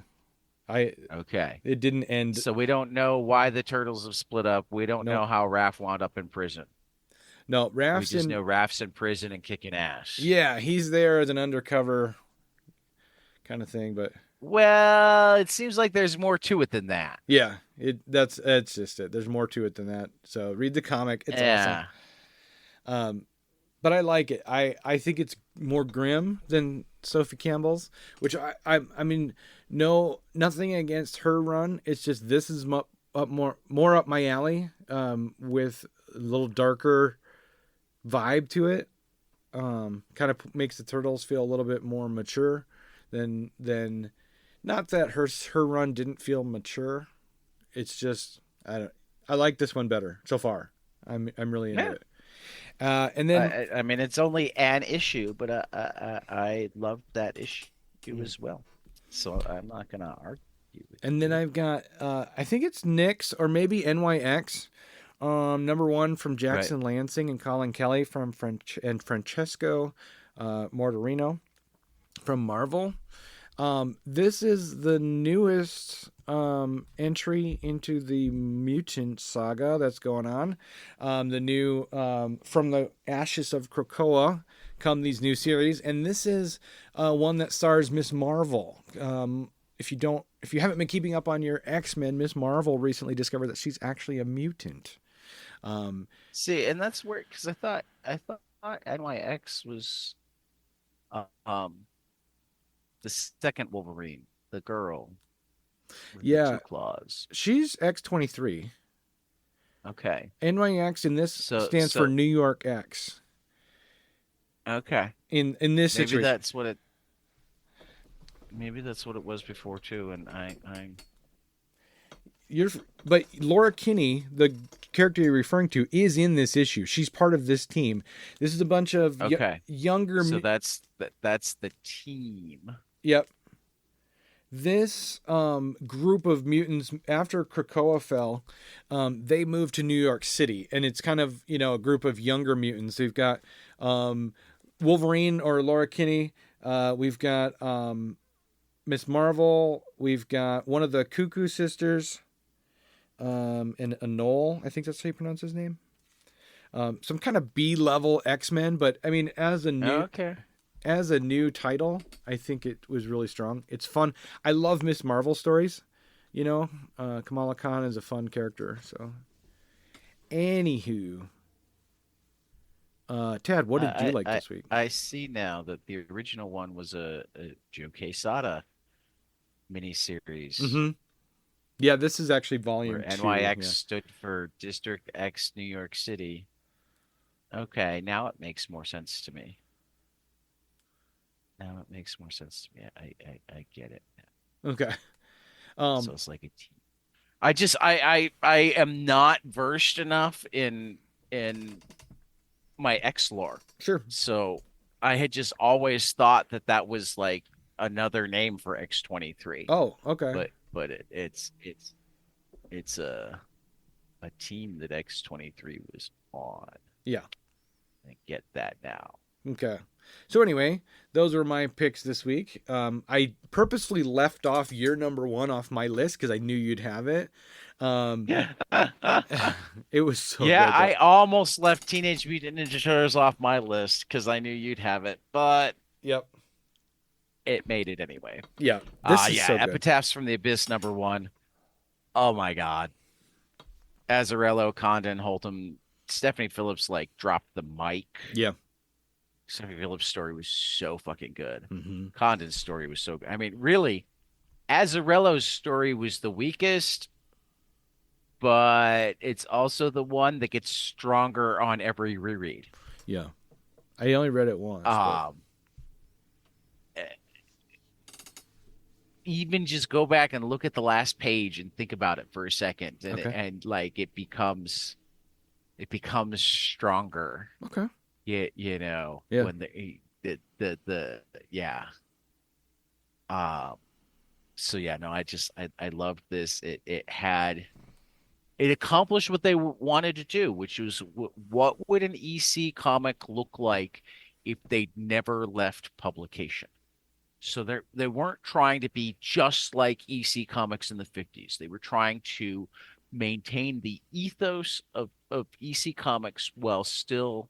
Speaker 2: Okay.
Speaker 1: It didn't end.
Speaker 2: So we don't know why the Turtles have split up. We don't know how Raph wound up in prison.
Speaker 1: No,
Speaker 2: we just know Raph's in prison and kicking ass.
Speaker 1: Yeah, he's there as an undercover kind of thing, but...
Speaker 2: Well, it seems like there's more to it than that.
Speaker 1: Yeah, that's just it. There's more to it than that. So read the comic. It's awesome. But I like it. I think it's more grim than Sophie Campbell's, which I mean, nothing against her run. It's just this is more up my alley, with a little darker vibe to it. Kind of makes the Turtles feel a little bit more mature than not that her run didn't feel mature. It's just I like this one better so far. I'm really into it. And then
Speaker 2: I mean, it's only an issue, but I loved that issue as well. So I'm not gonna argue.
Speaker 1: And then I've got, I think it's Nyx or maybe NYX. Number one from
Speaker 2: Right.
Speaker 1: Jackson Lansing and Colin Kelly from Francesco Mortarino from Marvel. This is the newest entry into the mutant saga that's going on. The new from the ashes of Krakoa come these new series, and this is one that stars Miss Marvel. If you haven't been keeping up on your X-Men, Miss Marvel recently discovered that she's actually a mutant.
Speaker 2: See, and that's where because I thought NYX was um the second Wolverine, the girl with the
Speaker 1: Yeah,
Speaker 2: two claws.
Speaker 1: she's X-23.
Speaker 2: Okay.
Speaker 1: NYX in this
Speaker 2: So
Speaker 1: stands for
Speaker 2: so
Speaker 1: New York X.
Speaker 2: okay.
Speaker 1: In this
Speaker 2: Maybe
Speaker 1: situation,
Speaker 2: that's what it maybe that's what it was before too, and I
Speaker 1: you're but Laura Kinney, the character you're referring to, is in this issue. She's part of this team. This is a bunch of
Speaker 2: okay.
Speaker 1: younger.
Speaker 2: So that's the team.
Speaker 1: Yep. This group of mutants, after Krakoa fell, they moved to New York City, and it's kind of a group of younger mutants. We've got Wolverine or Laura Kinney. We've got Miss Marvel. We've got one of the Cuckoo sisters, and Anole. I think that's how you pronounce his name. Some kind of B-level X-Men, but I mean,
Speaker 2: Okay.
Speaker 1: as a new title, I think it was really strong. It's fun. I love Miss Marvel stories. Kamala Khan is a fun character. So, anywho, Tad, what did you like
Speaker 2: I
Speaker 1: this week?
Speaker 2: I see now that the original one was a Joe Quesada miniseries
Speaker 1: Mm-hmm. Yeah, this is actually
Speaker 2: where
Speaker 1: volume two.
Speaker 2: NYX
Speaker 1: Yeah.
Speaker 2: stood for District X New York City. Okay, now it makes more sense to me. Now it makes more sense to me. I get it now.
Speaker 1: Okay.
Speaker 2: So
Speaker 1: Um.
Speaker 2: it's like a team. I am not versed enough in my X lore.
Speaker 1: Sure.
Speaker 2: So I had just always thought that that was like another name for X-23.
Speaker 1: Oh. Okay.
Speaker 2: But it's a team that X-23 was on.
Speaker 1: Yeah.
Speaker 2: I get that now.
Speaker 1: Okay. So anyway, those were my picks this week. I purposely left off your number one off my list because I knew you'd have it. Um,
Speaker 2: Yeah.
Speaker 1: it was so
Speaker 2: Yeah,
Speaker 1: good
Speaker 2: I
Speaker 1: though.
Speaker 2: almost left Teenage Mutant Ninja Turtles off my list because I knew you'd have it, but
Speaker 1: Yep.
Speaker 2: it made it anyway.
Speaker 1: Yeah. This is
Speaker 2: Yeah,
Speaker 1: so good.
Speaker 2: Epitaphs from the Abyss number one. Oh my God. Azzarello, Condon, Holtum, Stephanie Phillips like dropped the mic.
Speaker 1: Yeah.
Speaker 2: Stephanie Phillips' story was so fucking good.
Speaker 1: Mm-hmm.
Speaker 2: Condon's story was so good. I mean, really, Azzarello's story was the weakest, but it's also the one that gets stronger on every reread.
Speaker 1: Yeah. I only read it once, but
Speaker 2: Um, Even just go back and look at the last page and think about it for a second,
Speaker 1: okay.
Speaker 2: and like it becomes stronger.
Speaker 1: Okay.
Speaker 2: Yeah,
Speaker 1: Yeah.
Speaker 2: when the yeah. Um, so yeah, no, I loved this. It accomplished what they wanted to do, which was what would an EC comic look like if they never left publication? So they weren't trying to be just like EC Comics in the 50s. They were trying to maintain the ethos of EC Comics while still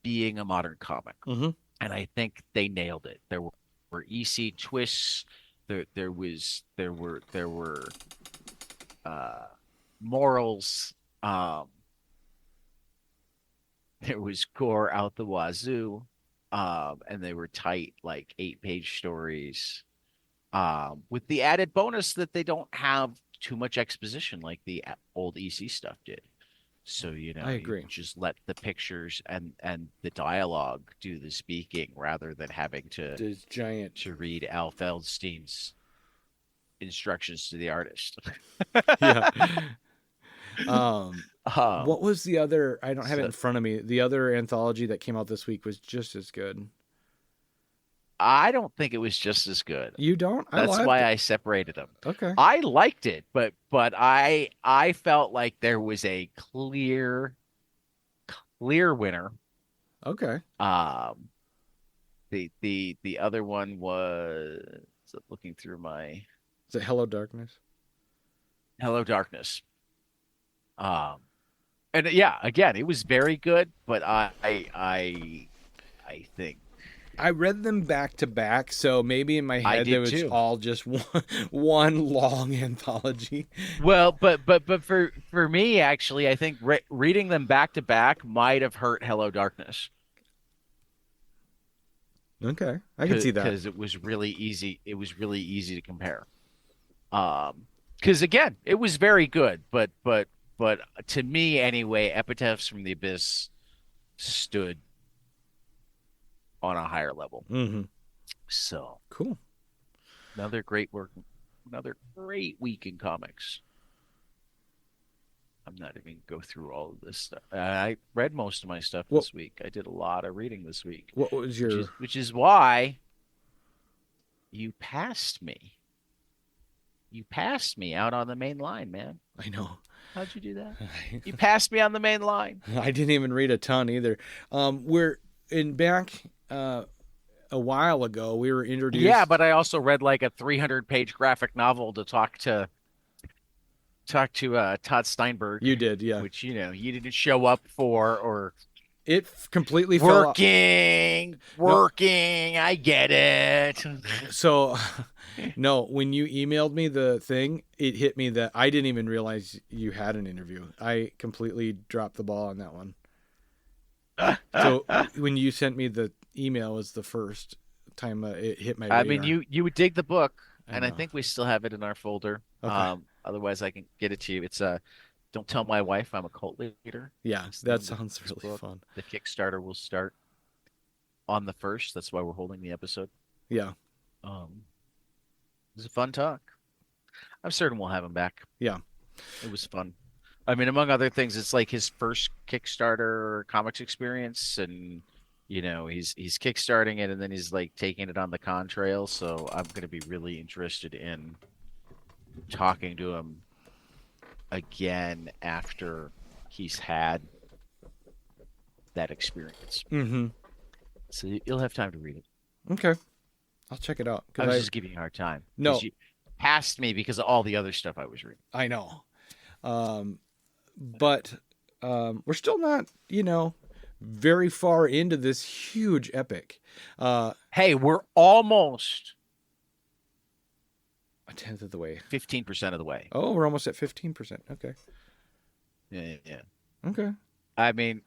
Speaker 2: being a modern comic.
Speaker 1: Mm-hmm.
Speaker 2: And I think they nailed it. There were EC twists. There were uh, morals. Um, there was gore out the wazoo. And they were tight, like 8-page stories. With the added bonus that they don't have too much exposition like the old EC stuff did. So,
Speaker 1: I
Speaker 2: you
Speaker 1: agree.
Speaker 2: just let the pictures and the dialogue do the speaking rather than having
Speaker 1: This giant.
Speaker 2: to read Al Feldstein's instructions to the artist.
Speaker 1: Yeah. Um.
Speaker 2: um,
Speaker 1: What was the other? I don't have it
Speaker 2: so
Speaker 1: in front of me. The other anthology that came out this week was just as good.
Speaker 2: I don't think it was just as good.
Speaker 1: You don't? I
Speaker 2: That's
Speaker 1: loved
Speaker 2: why
Speaker 1: it.
Speaker 2: I separated them.
Speaker 1: Okay.
Speaker 2: I liked it, but I felt like there was a clear winner.
Speaker 1: Okay.
Speaker 2: Um, the other one was looking through my
Speaker 1: Is it Hello Darkness?
Speaker 2: Hello Darkness. Um, and yeah, again, it was very good, but I think
Speaker 1: I read them back to back, so maybe in my
Speaker 2: I
Speaker 1: head there
Speaker 2: did
Speaker 1: was
Speaker 2: too.
Speaker 1: all just one long anthology.
Speaker 2: Well, but for me, actually, I think reading them back to back might have hurt Hello Darkness
Speaker 1: Okay. I can see that.
Speaker 2: because it was really easy. It was really easy to compare. Because again, it was very good, but to me anyway, Epitaphs from the Abyss stood on a higher level.
Speaker 1: Hmm.
Speaker 2: So
Speaker 1: Cool.
Speaker 2: another great work, another great week in comics. I'm not even go through all of this stuff. I read most of my stuff
Speaker 1: What
Speaker 2: this week. I did a lot of reading this week,
Speaker 1: what was your
Speaker 2: which is why you passed me. You passed me out on the main line, man.
Speaker 1: I know.
Speaker 2: How'd you do that? You passed me on the main line.
Speaker 1: I didn't even read a ton either. We're in back a while ago we were
Speaker 2: Yeah,
Speaker 1: introduced.
Speaker 2: but I also read like a 300-page graphic novel to talk to Todd Steinberg,
Speaker 1: You did, yeah.
Speaker 2: which you didn't show up for or
Speaker 1: Completely fell off.
Speaker 2: working,
Speaker 1: No,
Speaker 2: working. I get it.
Speaker 1: so no, when you emailed me the thing, it hit me that I didn't even realize you had an interview. I completely dropped the ball on that one. So when you sent me the email was the first time it hit my
Speaker 2: I mean,
Speaker 1: radar.
Speaker 2: you would dig the book,
Speaker 1: I
Speaker 2: and I
Speaker 1: know.
Speaker 2: think we still have it in our folder.
Speaker 1: Okay.
Speaker 2: Otherwise I can get it to you. It's Don't Tell My Wife I'm a Cult Leader.
Speaker 1: Yeah,
Speaker 2: It's the
Speaker 1: that
Speaker 2: name of
Speaker 1: sounds
Speaker 2: this
Speaker 1: really
Speaker 2: book.
Speaker 1: fun.
Speaker 2: The Kickstarter will start on the 1st. That's why we're holding the episode.
Speaker 1: Yeah.
Speaker 2: Um, it was a fun talk. I'm certain we'll have him back.
Speaker 1: Yeah.
Speaker 2: It was fun. I mean, among other things, it's like his first Kickstarter comics experience, and he's kickstarting it, and then he's like taking it on the contrail. So I'm going to be really interested in talking to him again after he's had that experience.
Speaker 1: Mm-hmm.
Speaker 2: So you'll have time to read it.
Speaker 1: Okay. I'll check it out
Speaker 2: I
Speaker 1: because
Speaker 2: was just giving you a hard time
Speaker 1: no,
Speaker 2: because you passed me because of all the other stuff I was reading.
Speaker 1: I know. But we're still not, very far into this huge epic.
Speaker 2: Hey, we're almost
Speaker 1: A tenth of the way.
Speaker 2: 15% of the way.
Speaker 1: Oh, we're almost at 15%. Okay.
Speaker 2: Yeah.
Speaker 1: Okay.
Speaker 2: I mean,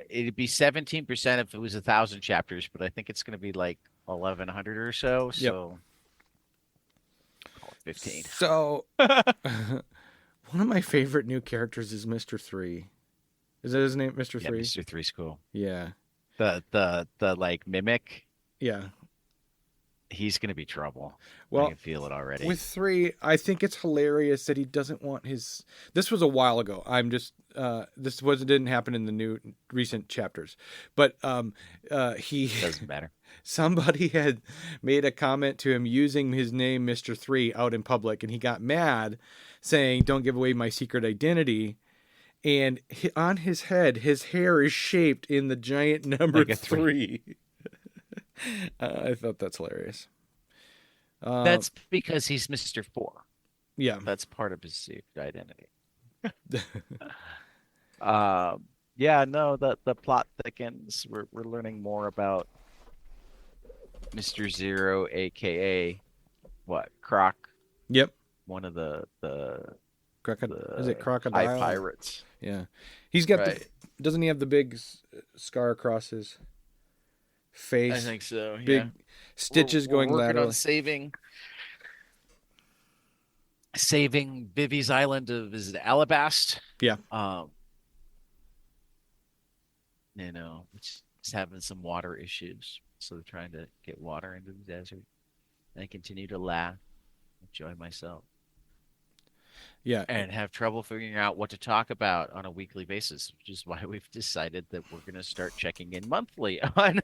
Speaker 2: it'd be 17% if it was 1,000 chapters, but I think it's going to be like 1,100 or so.
Speaker 1: Yep.
Speaker 2: So call it 15.
Speaker 1: So one of my favorite new characters is Mr. 3. Is that his name, Mr.
Speaker 2: Yeah,
Speaker 1: 3?
Speaker 2: Mr. Three's cool.
Speaker 1: Yeah.
Speaker 2: The like mimic,
Speaker 1: Yeah.
Speaker 2: he's going to be trouble. I
Speaker 1: Well,
Speaker 2: can feel it already.
Speaker 1: with 3, I think it's hilarious that he doesn't want his. This was a while ago. I'm just. Didn't happen in the new recent chapters, but he
Speaker 2: Doesn't matter.
Speaker 1: somebody had made a comment to him using his name Mr. 3 out in public, and he got mad, saying, "Don't give away my secret identity." And on his head, his hair is shaped in the giant number
Speaker 2: Like a 3.
Speaker 1: 3. I thought that's hilarious.
Speaker 2: That's because he's Mr. 4.
Speaker 1: Yeah.
Speaker 2: That's part of his secret identity. Yeah, no, the plot thickens. We're learning more about Mr. Zero, aka what? Croc,
Speaker 1: Yep.
Speaker 2: one of the
Speaker 1: Is it
Speaker 2: high
Speaker 1: crocodile?
Speaker 2: pirates.
Speaker 1: Yeah. He's got
Speaker 2: Right.
Speaker 1: doesn't he have the big scar across his face?
Speaker 2: I think so.
Speaker 1: Big
Speaker 2: Yeah.
Speaker 1: stitches
Speaker 2: We're
Speaker 1: going
Speaker 2: working
Speaker 1: laterally.
Speaker 2: on saving Vivi's island of, is it Alabast?
Speaker 1: Yeah.
Speaker 2: It's having some water issues. So they're trying to get water into the desert. And I continue to laugh, enjoy myself.
Speaker 1: Yeah.
Speaker 2: and have trouble figuring out what to talk about on a weekly basis, which is why we've decided that we're going to start checking in monthly on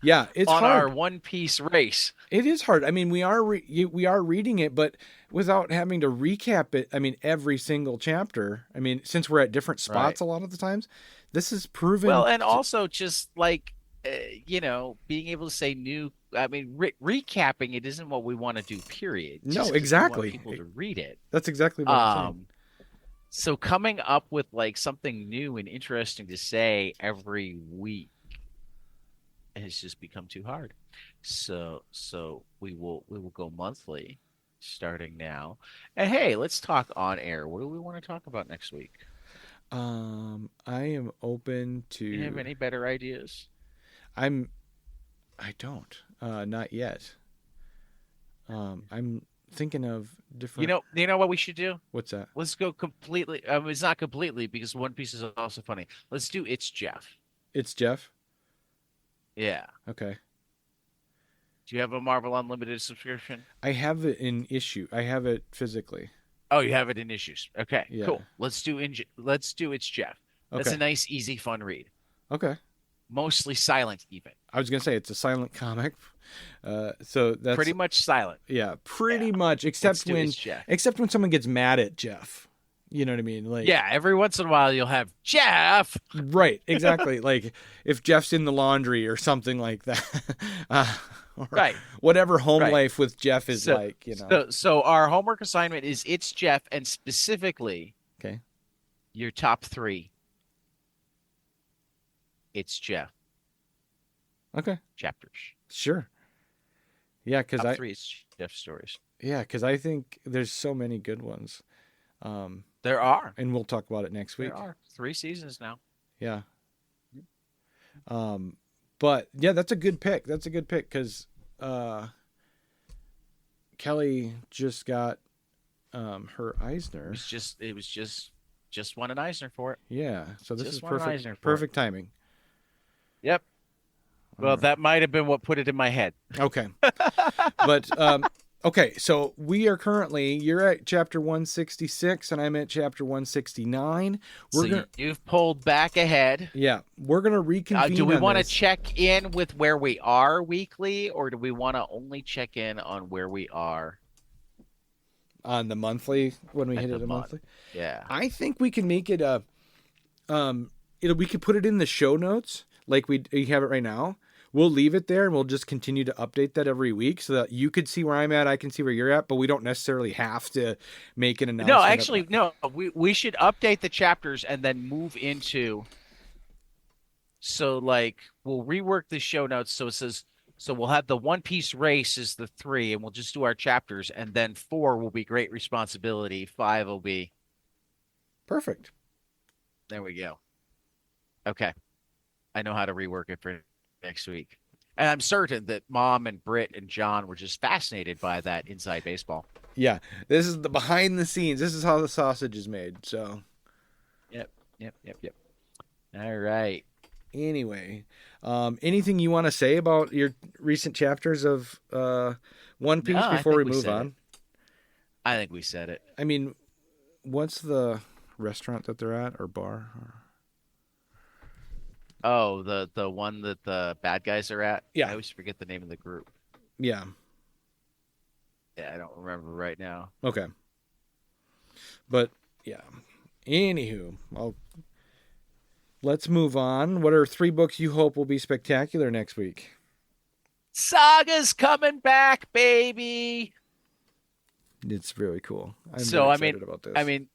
Speaker 1: Yeah, it's
Speaker 2: on our
Speaker 1: hard.
Speaker 2: One Piece race.
Speaker 1: It is hard. I mean, we are reading it, but without having to recap it. I mean, every single chapter. I mean, since we're at different
Speaker 2: Right.
Speaker 1: spots a lot of the times, this is proven.
Speaker 2: Well, and also just like being able to say new. I mean, recapping it isn't what we want to do. Period.
Speaker 1: No,
Speaker 2: Just because we want
Speaker 1: exactly.
Speaker 2: people to read it.
Speaker 1: That's exactly what I'm saying.
Speaker 2: Um, so coming up with like something new and interesting to say every week has just become too hard. So we will go monthly starting now. And hey, let's talk on air. What do we want to talk about next week?
Speaker 1: I am open
Speaker 2: Do you have
Speaker 1: to.
Speaker 2: any better ideas?
Speaker 1: I'm. I don't. Not yet. I'm thinking of different.
Speaker 2: You know what we should do?
Speaker 1: What's that?
Speaker 2: Let's go completely. It's not completely because One Piece is also funny. Let's do It's Jeff.
Speaker 1: It's Jeff.
Speaker 2: Yeah.
Speaker 1: Okay.
Speaker 2: Do you have a Marvel Unlimited subscription?
Speaker 1: I have it in issue. I have it physically.
Speaker 2: Oh, you have it in issues. Okay,
Speaker 1: Yeah.
Speaker 2: cool. Let's do It's Jeff. That's
Speaker 1: Okay.
Speaker 2: a nice, easy, fun read.
Speaker 1: Okay.
Speaker 2: Mostly silent, even.
Speaker 1: I was gonna say it's a silent comic, so that's
Speaker 2: Pretty much silent.
Speaker 1: yeah,
Speaker 2: Yeah.
Speaker 1: pretty much.
Speaker 2: Let's do It's Jeff.
Speaker 1: Except when someone gets mad at Jeff. You know what I mean? Like
Speaker 2: Yeah, every once in a while you'll have Jeff.
Speaker 1: right, exactly. Like if Jeff's in the laundry or something like that, or
Speaker 2: Right,
Speaker 1: whatever home
Speaker 2: right.
Speaker 1: life with Jeff is
Speaker 2: So,
Speaker 1: like. You know.
Speaker 2: so our homework assignment is It's Jeff, and specifically
Speaker 1: Okay.
Speaker 2: your top three. It's Jeff
Speaker 1: Okay.
Speaker 2: chapters.
Speaker 1: Sure. Yeah,
Speaker 2: Top three It's Jeff stories.
Speaker 1: because I think there's so many good ones.
Speaker 2: There are.
Speaker 1: And we'll talk about it next week.
Speaker 2: There are 3 seasons now.
Speaker 1: Yeah. But yeah, that's a good pick. That's a good pick because Kelly just got her Eisner.
Speaker 2: It was just won an Eisner for it.
Speaker 1: Yeah, so this
Speaker 2: Just
Speaker 1: is
Speaker 2: won an Eisner
Speaker 1: perfect.
Speaker 2: for it.
Speaker 1: Perfect timing.
Speaker 2: Yep. Well,
Speaker 1: All right.
Speaker 2: that might have been what put it in my head.
Speaker 1: Okay, but okay. So we are currently. You're at chapter 166, and I'm at chapter 169. We're
Speaker 2: So
Speaker 1: gonna.
Speaker 2: you've pulled back ahead.
Speaker 1: Yeah, we're gonna reconvene.
Speaker 2: Do we
Speaker 1: on
Speaker 2: want to
Speaker 1: this.
Speaker 2: check in with where we are weekly, or do we want to only check in on where we are
Speaker 1: On the monthly when we
Speaker 2: at
Speaker 1: hit
Speaker 2: the
Speaker 1: it a
Speaker 2: month?
Speaker 1: monthly?
Speaker 2: Yeah.
Speaker 1: I think we can make it a we could put it in the show notes like we have it right now. We'll leave it there and we'll just continue to update that every week so that you could see where I'm at, I can see where you're at, but we don't necessarily have to make an announcement.
Speaker 2: No, actually, no. We should update the chapters and then move into. So like we'll rework the show notes so it says so we'll have the One Piece race is the 3 and we'll just do our chapters and then 4 will be Great Responsibility, 5 will be
Speaker 1: Perfect.
Speaker 2: there we go. Okay. I know how to rework it for next week. And I'm certain that Mom and Britt and John were just fascinated by that inside baseball.
Speaker 1: Yeah, this is the behind the scenes. This is how the sausage is made. So
Speaker 2: Yep. All right.
Speaker 1: anyway, anything you want to say about your recent chapters of One Piece
Speaker 2: No, I
Speaker 1: before
Speaker 2: think
Speaker 1: we
Speaker 2: we
Speaker 1: move
Speaker 2: said
Speaker 1: on?
Speaker 2: it. I think we said it.
Speaker 1: I mean, what's the restaurant that they're at or bar?
Speaker 2: Oh, the one that the bad guys are at?
Speaker 1: Yeah.
Speaker 2: I always forget the name of the group.
Speaker 1: Yeah.
Speaker 2: Yeah, I don't remember right now.
Speaker 1: Okay. But yeah. Anywho, let's move on. What are 3 books you hope will be spectacular next week?
Speaker 2: Saga's coming back, baby.
Speaker 1: It's very cool. I'm
Speaker 2: So,
Speaker 1: very
Speaker 2: I
Speaker 1: excited
Speaker 2: mean,
Speaker 1: about this.
Speaker 2: I mean,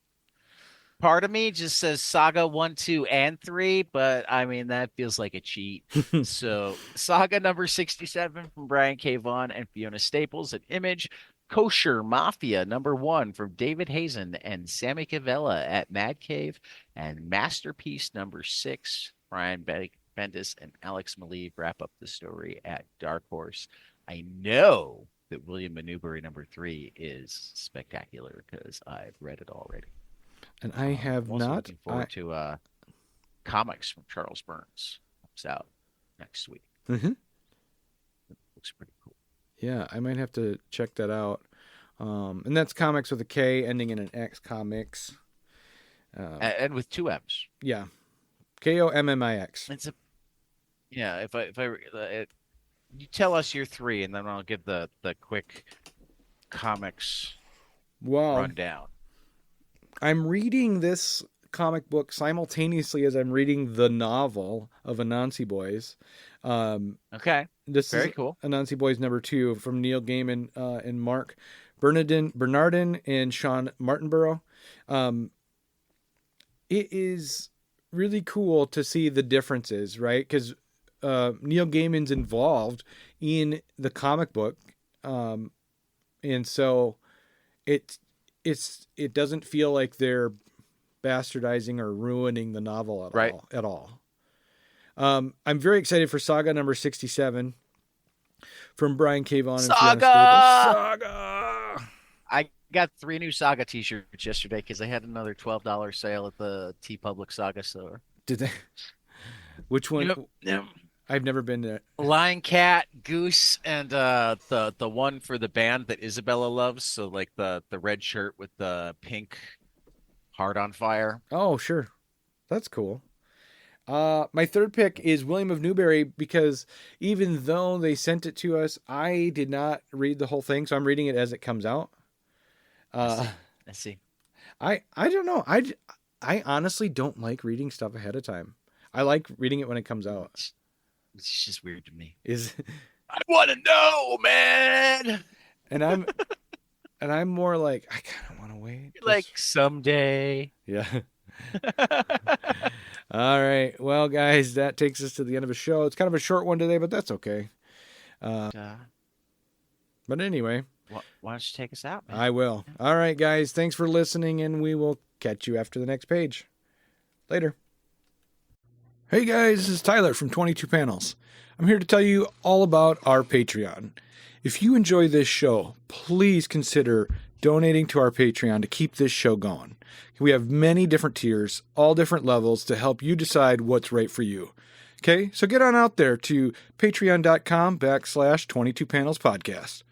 Speaker 2: part of me just says Saga 1, 2, and 3, but I mean that feels like a cheat. So Saga number 67 from Brian K. Vaughan and Fiona Staples at Image. Kosher Mafia number 1 from David Hazen and Sammy Cavella at Mad Cave. And Masterpiece number 6, Brian Bendis and Alex Maleev wrap up the story at Dark Horse. I know that William Manubri number 3 is spectacular because I've read it already.
Speaker 1: and I have
Speaker 2: I'm also
Speaker 1: not.
Speaker 2: looking forward to comics from Charles Burns. Comes out next week.
Speaker 1: Mhm.
Speaker 2: Looks pretty cool.
Speaker 1: Yeah, I might have to check that out. And that's comics with a K ending in an X, comics.
Speaker 2: And with two M's.
Speaker 1: Yeah. KOMMIX.
Speaker 2: It's a If you tell us your three, and then I'll give the quick comics
Speaker 1: Wow.
Speaker 2: rundown.
Speaker 1: I'm reading this comic book simultaneously as I'm reading the novel of Anansi Boys.
Speaker 2: Okay.
Speaker 1: This
Speaker 2: Very
Speaker 1: is
Speaker 2: cool.
Speaker 1: Anansi Boys #2 from Neil Gaiman and Mark Bernardin and Sean Martinborough. It is really cool to see the differences, right? Because Neil Gaiman's involved in the comic book, and so it doesn't feel like they're bastardizing or ruining the novel at all. I'm very excited for Saga number 67 from Brian K. Vaughan and Fiona Staples. Saga!
Speaker 2: I got 3 new Saga t-shirts yesterday because they had another $12 sale at the TeePublic Saga store.
Speaker 1: Did they? Which one?
Speaker 2: Yep.
Speaker 1: I've never been there.
Speaker 2: Lion Cat, Goose, and the one for the band that Isabella loves. So like the red shirt with the pink heart on fire.
Speaker 1: Oh, sure. That's cool. My third pick is William of Newbury because even though they sent it to us, I did not read the whole thing, so I'm reading it as it comes out.
Speaker 2: I see.
Speaker 1: I don't know. I honestly don't like reading stuff ahead of time. I like reading it when it comes out.
Speaker 2: It's just weird to me.
Speaker 1: I
Speaker 2: want to know, man.
Speaker 1: And I'm more like, I kind of want to wait.
Speaker 2: Like someday.
Speaker 1: Yeah. All right. Well, guys, that takes us to the end of the show. It's kind of a short one today, but that's okay. But anyway.
Speaker 2: Why don't you take us out, man?
Speaker 1: I will. All right, guys. Thanks for listening, and we will catch you after the next page. Later. Hey, guys. This is Tyler from 22 Panels. I'm here to tell you all about our Patreon. If you enjoy this show, please consider donating to our Patreon to keep this show going. We have many different tiers, all different levels to help you decide what's right for you. Okay, so get on out there to patreon.com/22 Panels Podcast.